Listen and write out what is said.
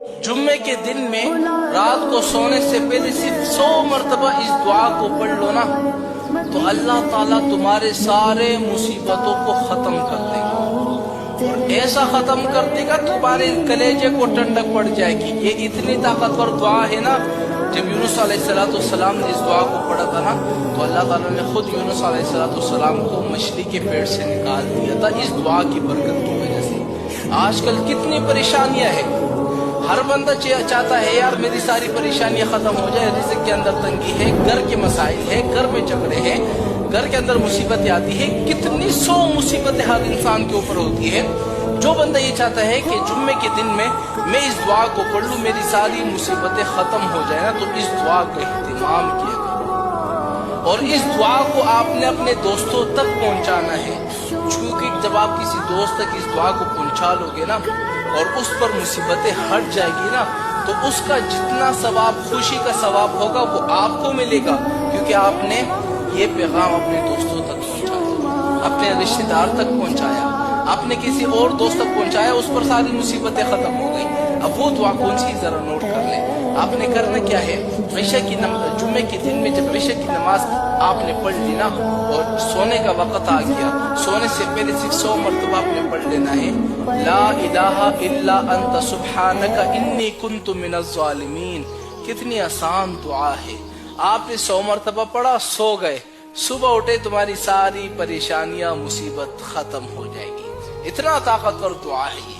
جمعے کے دن میں رات کو سونے سے پہلے صرف 100 مرتبہ اس دعا کو پڑھ لو نا، تو اللہ تعالیٰ تمہارے سارے مصیبتوں کو ختم کر دے گا، ایسا ختم کر دے گا تمہارے کلیجے کو ٹھنڈک پڑ جائے گی۔ یہ اتنی طاقتور دعا ہے نا، جب یونس علیہ السلام نے اس دعا کو پڑھا تھا نا، تو اللہ تعالیٰ نے خود یونس علیہ السلام کو مچھلی کے پیٹ سے نکال دیا تھا اس دعا کی برکت کی وجہ سے۔ آج کل کتنی پریشانیاں ہیں، ہر بندہ چاہتا ہے یار میری ساری پریشانیاں ختم ہو جائے، رزق کے اندر تنگی ہے، گھر کے مسائل ہیں، گھر میں جھگڑے ہیں، گھر کے اندر مصیبتیں آتی ہے، کتنی 100 مصیبتیں ہر انسان کے اوپر ہوتی ہے۔ جو بندہ یہ چاہتا ہے کہ جمعے کے دن میں اس دعا کو پڑھ لوں، میری ساری مصیبتیں ختم ہو جائیں نا، تو اس دعا کا اہتمام کیا کرو، اور اس دعا کو آپ نے اپنے دوستوں تک پہنچانا ہے، کیونکہ جب آپ کسی دوست تک اس دعا کو پہنچا لو گے نا اور اس پر مصیبتیں ہٹ جائے گی نا، تو اس کا جتنا ثواب، خوشی کا ثواب ہوگا وہ آپ کو ملے گا، کیونکہ آپ نے یہ پیغام اپنے دوستوں تک پہنچایا، اپنے رشتہ دار تک پہنچایا، آپ نے کسی اور دوست تک پہنچایا، اس پر ساری مصیبتیں ختم ہو گئی۔ اب وہ دعا کون سی ذرا نوٹ کر لیں۔ آپ نے کرنا کیا ہے، جمعے کے دن میں جب عشاء کی نماز آپ نے پڑھ لی نا اور سونے کا وقت آ گیا، سونے سے پہلے صرف 100 مرتبہ آپ نے پڑھ لینا ہے، لا الہ الا انت سبحانک انی کنت من الظالمین۔ کتنی آسان دعا ہے، آپ نے 100 مرتبہ پڑھا، سو گئے، صبح اٹھے تمہاری ساری پریشانیاں، مصیبت ختم ہو جائے گی۔ اتنا طاقتور دعا ہے یہ۔